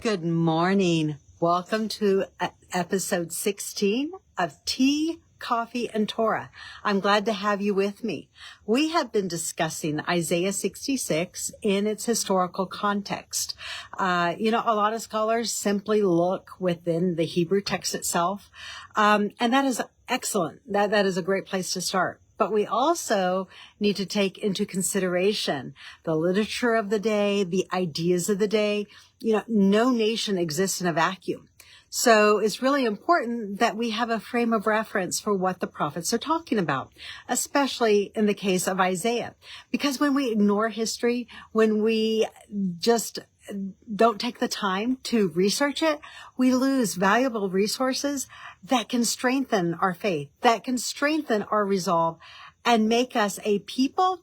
Good morning. Welcome to episode 16 of Tea, Coffee, and Torah. I'm glad to have you with me. We have been discussing Isaiah 66 in its historical context. A lot of scholars simply look within the Hebrew text itself, and that is excellent. That is a great place to start. But we also need to take into consideration the literature of the day, the ideas of the day. No nation exists in a vacuum. So it's really important that we have a frame of reference for what the prophets are talking about, especially in the case of Isaiah. Because when we ignore history, when we just don't take the time to research it, we lose valuable resources that can strengthen our faith, that can strengthen our resolve, and make us a people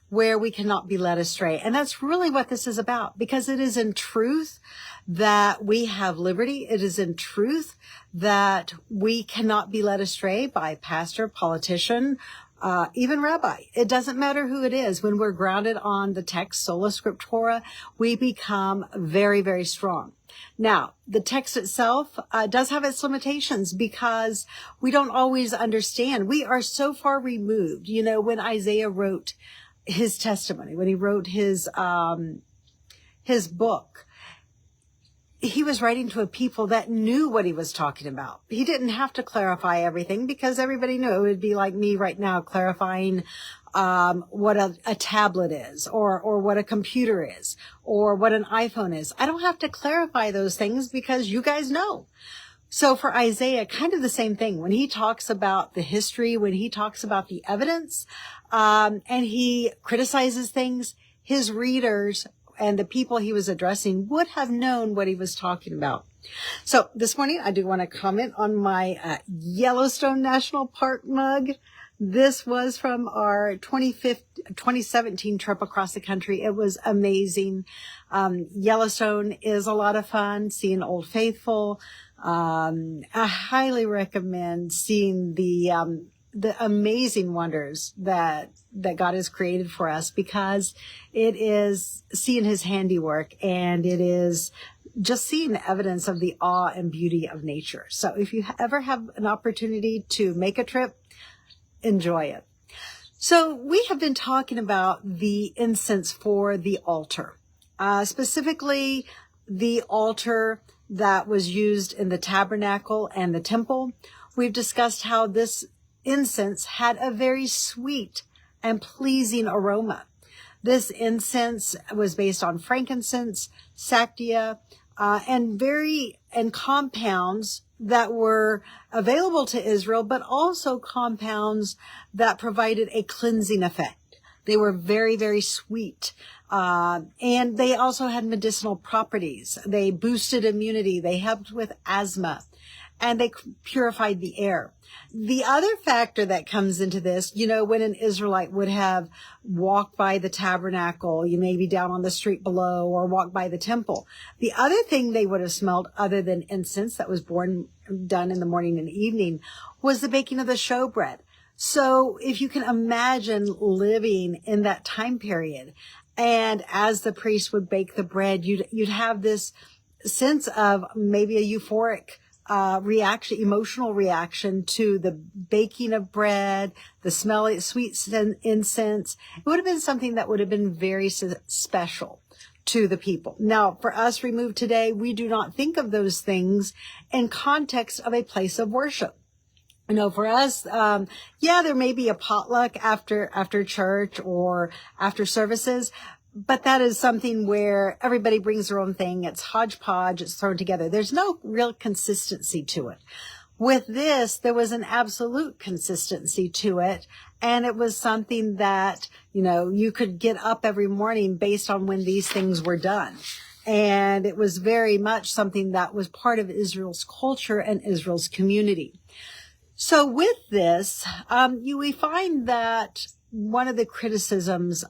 where we cannot be led astray. And that's really what this is about, because it is in truth that we have liberty. It is in truth that we cannot be led astray by pastor, politician, even rabbi. It doesn't matter who it is. When we're grounded on the text, sola scriptura, we become very, very strong. Now, the text itself does have its limitations because we don't always understand. We are so far removed. When Isaiah wrote his testimony, when he wrote his book, he was writing to a people that knew what he was talking about. He didn't have to clarify everything because everybody knew. It would be like me right now clarifying what a tablet is, or what a computer is, or what an iPhone is. I don't have to clarify those things because you guys know. So for Isaiah, kind of the same thing. When he talks about the history, when he talks about the evidence, and he criticizes things, his readers and the people he was addressing would have known what he was talking about. So this morning, I do want to comment on my Yellowstone National Park mug. This was from our 2017 trip across the country. It was amazing. Yellowstone is a lot of fun, seeing Old Faithful. I highly recommend seeing the amazing wonders that God has created for us, because it is seeing his handiwork, and it is just seeing the evidence of the awe and beauty of nature. So if you ever have an opportunity to make a trip, enjoy it. So we have been talking about the incense for the altar, specifically the altar that was used in the tabernacle and the temple. We've discussed how this incense had a very sweet and pleasing aroma. This incense was based on frankincense, saktia, and compounds that were available to Israel, but also compounds that provided a cleansing effect. They were very, very sweet. And they also had medicinal properties. They boosted immunity. They helped with asthma, and they purified the air. The other factor that comes into this, when an Israelite would have walked by the tabernacle, you may be down on the street below, or walked by the temple. The other thing they would have smelled, other than incense that was done in the morning and evening, was the baking of the showbread. So if you can imagine living in that time period, and as the priest would bake the bread, you'd have this sense of maybe a euphoric reaction, emotional reaction to the baking of bread, the smell of sweet incense. It would have been something that would have been very special to the people. Now, for us removed today, we do not think of those things in context of a place of worship. For us, there may be a potluck after church or after services, but that is something where everybody brings their own thing. It's hodgepodge. It's thrown together. There's no real consistency to it. With this, there was an absolute consistency to it. And it was something that, you could get up every morning based on when these things were done. And it was very much something that was part of Israel's culture and Israel's community. So with this, we find that one of the criticisms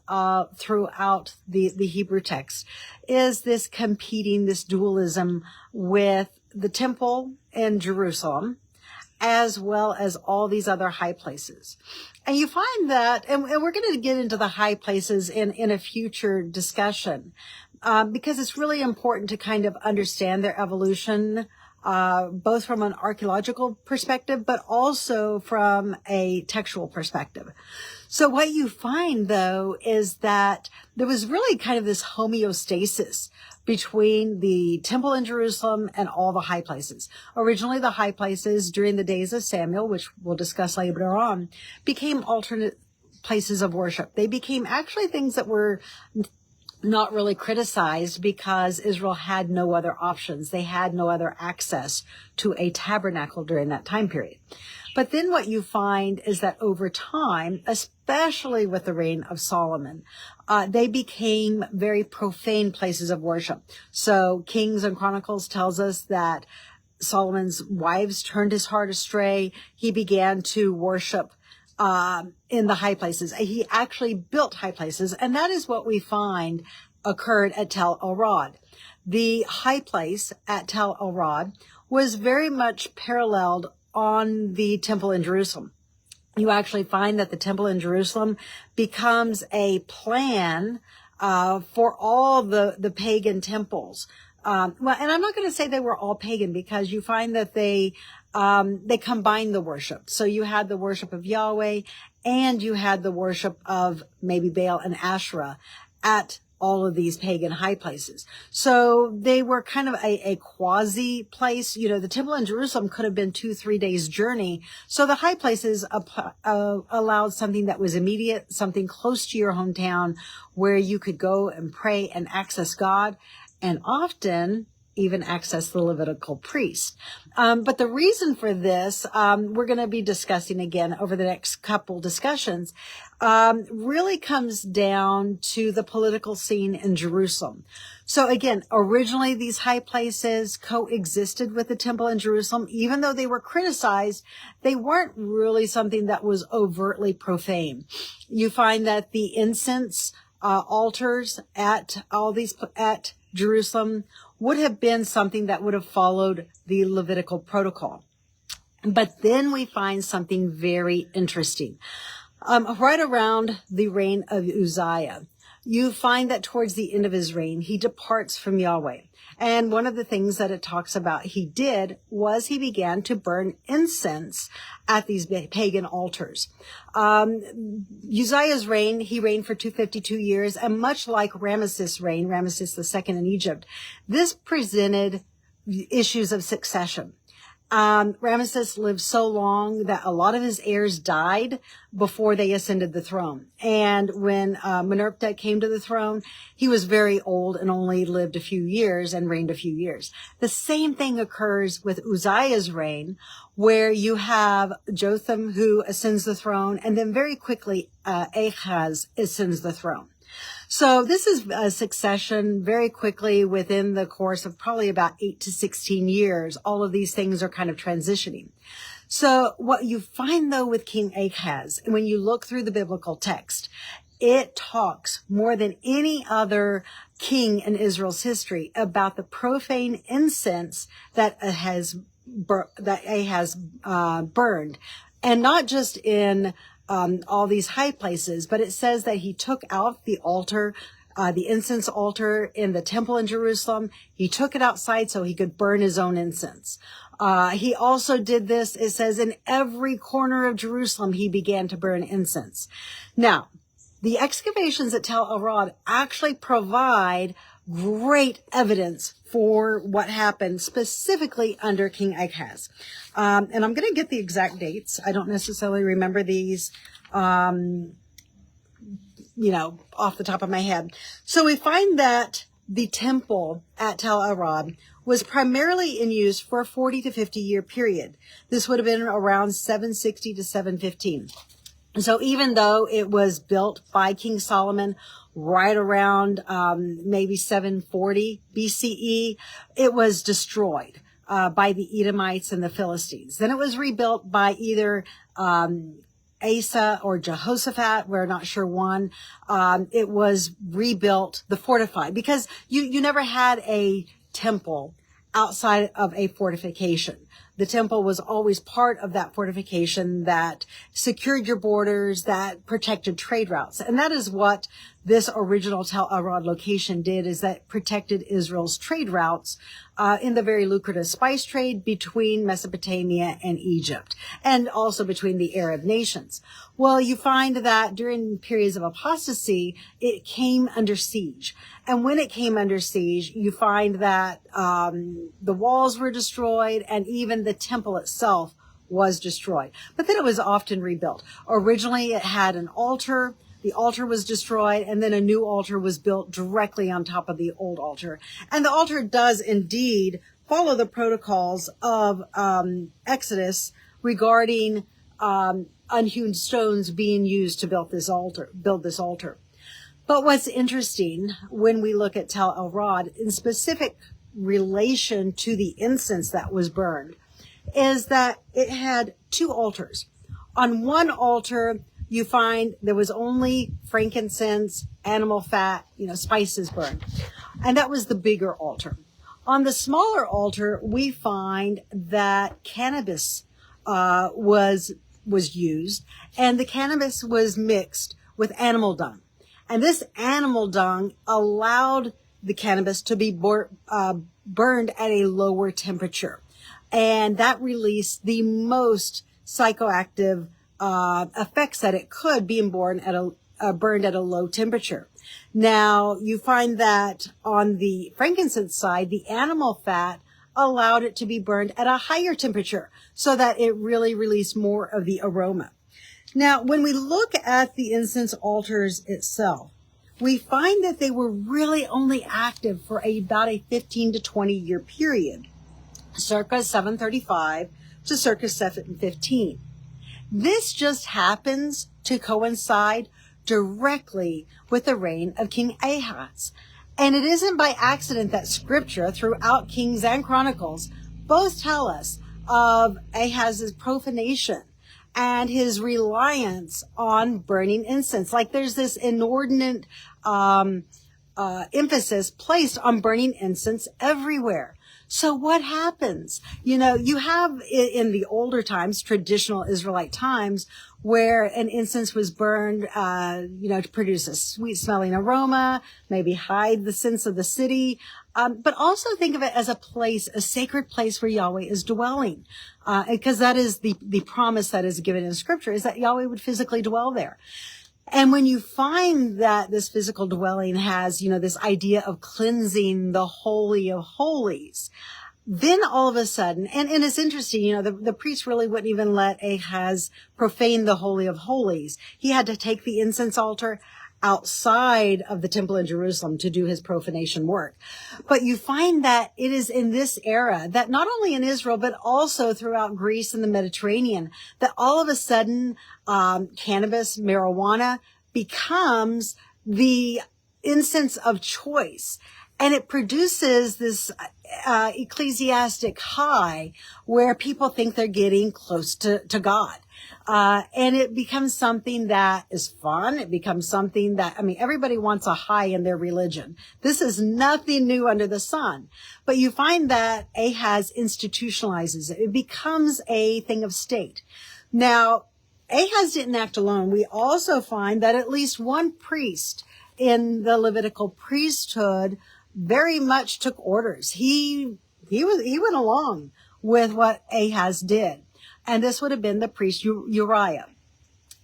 throughout the Hebrew text is this dualism with the temple in Jerusalem, as well as all these other high places. And you find that, and we're going to get into the high places in a future discussion, because it's really important to kind of understand their evolution, both from an archaeological perspective, but also from a textual perspective. So what you find, though, is that there was really kind of this homeostasis between the temple in Jerusalem and all the high places. Originally, the high places during the days of Samuel, which we'll discuss later on, became alternate places of worship. They became actually things that were not really criticized because Israel had no other options. They had no other access to a tabernacle during that time period. But then what you find is that over time, especially with the reign of Solomon, they became very profane places of worship. So Kings and Chronicles tells us that Solomon's wives turned his heart astray. He began to worship in the high places. He actually built high places, and that is what we find occurred at Tel El-Rod. The high place at Tel El-Rod was very much paralleled on the temple in Jerusalem. You actually find that the temple in Jerusalem becomes a plan for all the pagan temples. Well, and I'm not going to say they were all pagan, because you find that they combined the worship. So you had the worship of Yahweh and you had the worship of maybe Baal and Asherah at all of these pagan high places. So they were kind of a quasi place. You know, the temple in Jerusalem could have been 2-3 days journey. So the high places allowed something that was immediate, something close to your hometown where you could go and pray and access God, and often even access the Levitical priest. But the reason for this, we're going to be discussing again over the next couple discussions, really comes down to the political scene in Jerusalem. So again, originally these high places coexisted with the temple in Jerusalem. Even though they were criticized, they weren't really something that was overtly profane. You find that the incense altars at Jerusalem would have been something that would have followed the Levitical protocol. But then we find something very interesting. Right around the reign of Uzziah, you find that towards the end of his reign, he departs from Yahweh. And one of the things that it talks about he did was he began to burn incense at these pagan altars. Uzziah's reign, he reigned for 252 years, and much like Ramesses' reign, Ramesses II in Egypt, this presented issues of succession. Ramesses lived so long that a lot of his heirs died before they ascended the throne. And when Meneptah came to the throne, he was very old and only lived a few years and reigned a few years. The same thing occurs with Uzziah's reign, where you have Jotham who ascends the throne, and then very quickly Ahaz ascends the throne. So this is a succession very quickly within the course of probably about 8 to 16 years. All of these things are kind of transitioning. So what you find, though, with King Ahaz, and when you look through the biblical text, it talks more than any other king in Israel's history about the profane incense that Ahaz burned. And not just in all these high places, but it says that he took out the altar, the incense altar in the temple in Jerusalem. He took it outside so he could burn his own incense. He also did this, it says, in every corner of Jerusalem, he began to burn incense. Now, the excavations at Tel El-Rod actually provide great evidence for what happened specifically under King Ahaz. And I'm going to get the exact dates. I don't necessarily remember these, off the top of my head. So we find that the temple at Tel El-Rod was primarily in use for a 40 to 50 year period. This would have been around 760 to 715. So even though it was built by King Solomon right around maybe 740 BCE, it was destroyed by the Edomites and the Philistines. Then it was rebuilt by either Asa or Jehoshaphat. We're not sure one. It was rebuilt, the fortified, because you never had a temple outside of a fortification. The temple was always part of that fortification that secured your borders, that protected trade routes. And that is what this original Tel Arad location did, is that protected Israel's trade routes in the very lucrative spice trade between Mesopotamia and Egypt, and also between the Arab nations. Well, you find that during periods of apostasy, it came under siege. And when it came under siege, you find that the walls were destroyed, and even the temple itself was destroyed. But then it was often rebuilt. Originally, it had an altar. The altar was destroyed, and then a new altar was built directly on top of the old altar. And the altar does indeed follow the protocols of Exodus regarding unhewn stones being used to build this altar. But what's interesting when we look at Tel Arad in specific relation to the incense that was burned is that it had two altars. On one altar, you find there was only frankincense, animal fat, spices burned. And that was the bigger altar. On the smaller altar, we find that cannabis was used, and the cannabis was mixed with animal dung. And this animal dung allowed the cannabis to be burned at a lower temperature. And that released the most psychoactive effects that it could, being burned at a low temperature. Now, you find that on the frankincense side, the animal fat allowed it to be burned at a higher temperature so that it really released more of the aroma. Now, when we look at the incense altars itself, we find that they were really only active for about a 15 to 20 year period, circa 735 to circa 715. This just happens to coincide directly with the reign of King Ahaz. And it isn't by accident that scripture throughout Kings and Chronicles both tell us of Ahaz's profanation and his reliance on burning incense. Like there's this inordinate emphasis placed on burning incense everywhere. So what happens? You have in the older times, traditional Israelite times, where an incense was burned, to produce a sweet smelling aroma, maybe hide the sense of the city, but also think of it as a sacred place where Yahweh is dwelling, because that is the promise that is given in scripture, is that Yahweh would physically dwell there. And when you find that this physical dwelling has, this idea of cleansing the Holy of Holies, then all of a sudden, and it's interesting, the priest really wouldn't even let Ahaz profane the Holy of Holies. He had to take the incense altar outside of the temple in Jerusalem to do his profanation work. But you find that it is in this era that not only in Israel, but also throughout Greece and the Mediterranean, that all of a sudden, cannabis, marijuana becomes the incense of choice. And it produces this ecclesiastic high where people think they're getting close to God. And it becomes something that is fun. It becomes something that, everybody wants a high in their religion. This is nothing new under the sun. But you find that Ahaz institutionalizes it. It becomes a thing of state. Now, Ahaz didn't act alone. We also find that at least one priest in the Levitical priesthood very much took orders. He went along with what Ahaz did. And this would have been the priest Uriah.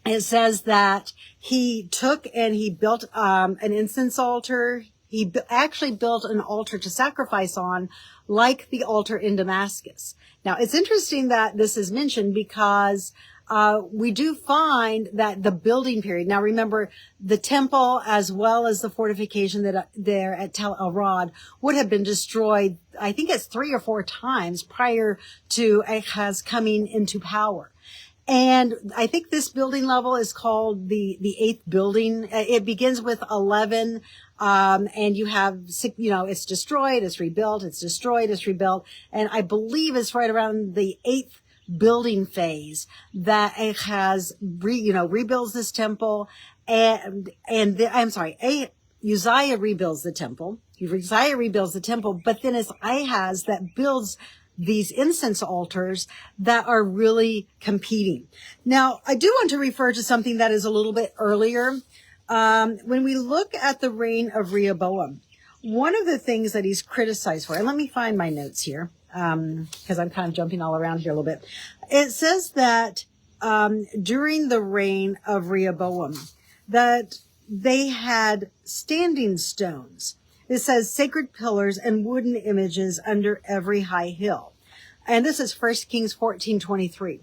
It says that he took and he built an incense altar. He actually built an altar to sacrifice on, like the altar in Damascus. Now, it's interesting that this is mentioned because we do find that the building period, now remember, the temple as well as the fortification that there at Tel Arad would have been destroyed, I think it's 3 or 4 times prior to Ahaz coming into power. And I think this building level is called the 8th building. It begins with 11, and you have, it's destroyed, it's rebuilt, it's destroyed, it's rebuilt. And I believe it's right around the 8th building phase that Ahaz rebuilds this temple, Uzziah rebuilds the temple. Uzziah rebuilds the temple, but then it's Ahaz that builds these incense altars that are really competing. Now, I do want to refer to something that is a little bit earlier. When we look at the reign of Rehoboam, one of the things that he's criticized for, and let me find my notes here, because I'm kind of jumping all around here a little bit. It says that during the reign of Rehoboam, that they had standing stones. It says sacred pillars and wooden images under every high hill. And this is 1 Kings 14:23.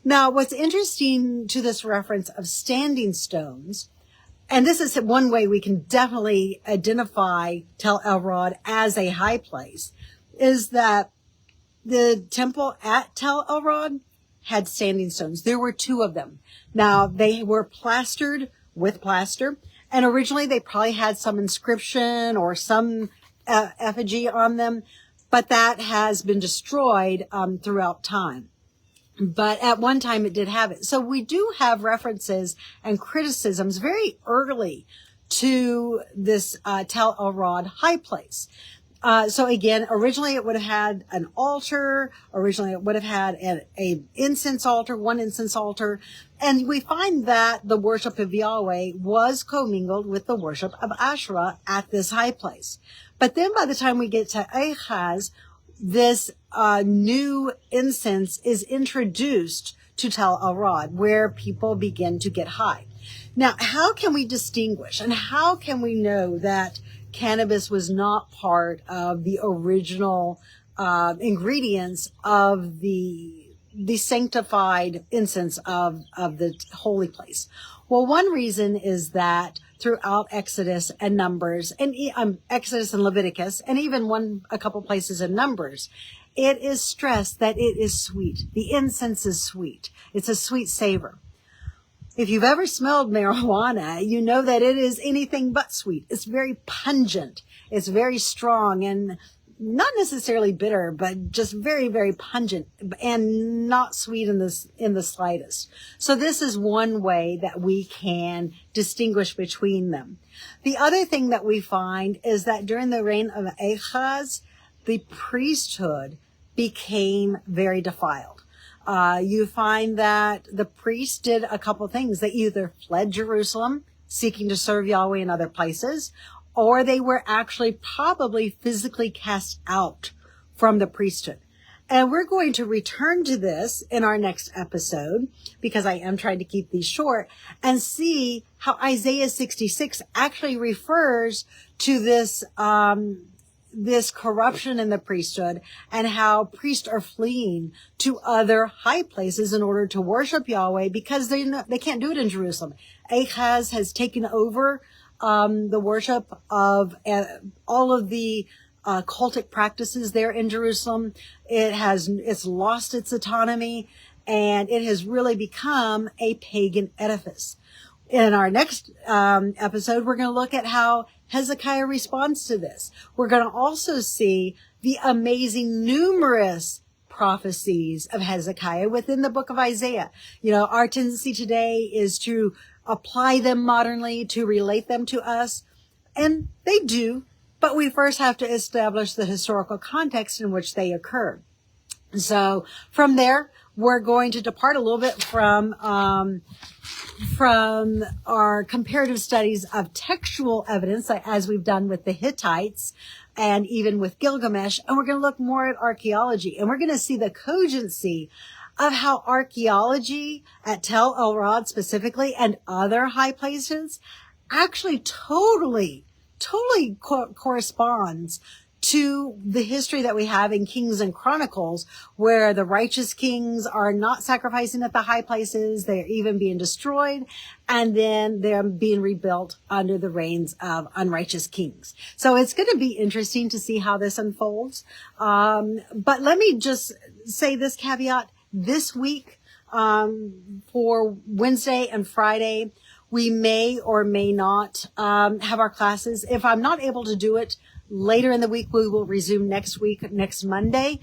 Now, what's interesting to this reference of standing stones, and this is one way we can definitely identify Tel El-Rod as a high place, is that the temple at Tel El-Rod had standing stones. There were 2 of them. Now, they were plastered with plaster, and originally they probably had some inscription or some effigy on them, but that has been destroyed throughout time. But at one time it did have it. So we do have references and criticisms very early to this Tel El-Rod high place. So again, originally it would have had an altar. Originally it would have had an incense altar, one incense altar. And we find that the worship of Yahweh was commingled with the worship of Asherah at this high place. But then by the time we get to Ahaz, this new incense is introduced to Tel El-Rod, where people begin to get high. Now, how can we distinguish and how can we know that cannabis was not part of the original ingredients of the sanctified incense of the holy place? Well, one reason is that throughout Exodus and Numbers, and Exodus and Leviticus, and even a couple places in Numbers, it is stressed that it is sweet. The incense is sweet. It's a sweet savor. If you've ever smelled marijuana, you know that it is anything but sweet. It's very pungent. It's very strong and not necessarily bitter, but just very, very pungent and not sweet in the slightest. So this is one way that we can distinguish between them. The other thing that we find is that during the reign of Ahaz, the priesthood became very defiled. You find that the priests did a couple things. They either fled Jerusalem, seeking to serve Yahweh in other places, or they were actually probably physically cast out from the priesthood. And we're going to return to this in our next episode, because I am trying to keep these short, and see how Isaiah 66 actually refers to this corruption in the priesthood, and how priests are fleeing to other high places in order to worship Yahweh, because they can't do it in Jerusalem. Ahaz has taken over the worship of all of the cultic practices there in Jerusalem. It's lost its autonomy, and it has really become a pagan edifice. In our next episode, we're going to look at how Hezekiah responds to this. We're going to also see the amazing numerous prophecies of Hezekiah within the book of Isaiah. You know, our tendency today is to apply them modernly, to relate them to us, and they do, but we first have to establish the historical context in which they occur. So from there, we're going to depart a little bit from our comparative studies of textual evidence, as we've done with the Hittites and even with Gilgamesh, and we're going to look more at archaeology, and we're going to see the cogency of how archaeology at Tel El-Rod specifically and other high places actually totally corresponds to the history that we have in Kings and Chronicles, where the righteous kings are not sacrificing at the high places. They're even being destroyed, and then they're being rebuilt under the reigns of unrighteous kings. So it's going to be interesting to see how this unfolds. But let me just say this caveat. This week, for Wednesday and Friday, we may or may not have our classes. If I'm not able to do it later in the week, we will resume next Monday,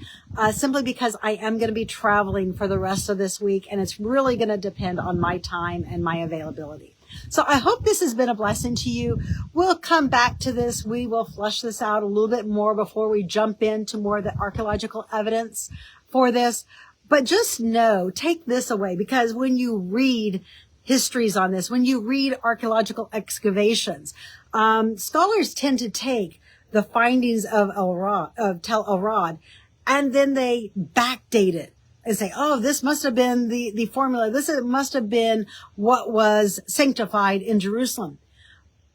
simply because I am going to be traveling for the rest of this week, and it's really going to depend on my time and my availability. So I hope this has been a blessing to you. We'll come back to this. We will flush this out a little bit more before we jump into more of the archaeological evidence for this. But just know, take this away, because when you read histories on this, when you read archaeological excavations, scholars tend to take the findings of Tel El-Rod, and then they backdate it and say, oh, this must have been the formula. Must have been what was sanctified in Jerusalem.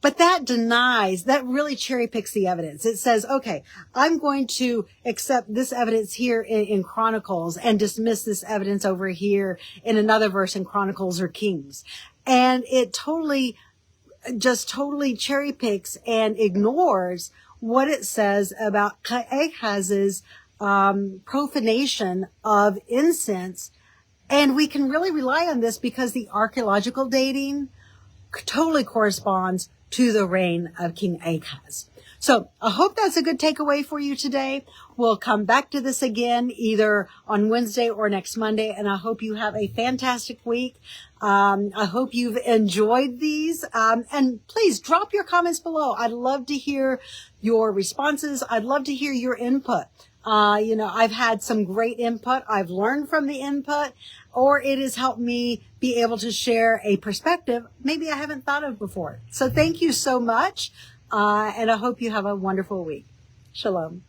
But that really cherry picks the evidence. It says, okay, I'm going to accept this evidence here in Chronicles and dismiss this evidence over here in another verse in Chronicles or Kings. And it totally cherry picks and ignores what it says about Ahaz's profanation of incense. And we can really rely on this because the archaeological dating totally corresponds to the reign of King Ahaz. So I hope that's a good takeaway for you today. We'll come back to this again either on Wednesday or next Monday, and I hope you have a fantastic week. I hope you've enjoyed these, and please drop your comments below. I'd love to hear your responses. I'd love to hear your input. I've had some great input. I've learned from the input, or it has helped me be able to share a perspective maybe I haven't thought of before. So thank you so much. And I hope you have a wonderful week. Shalom.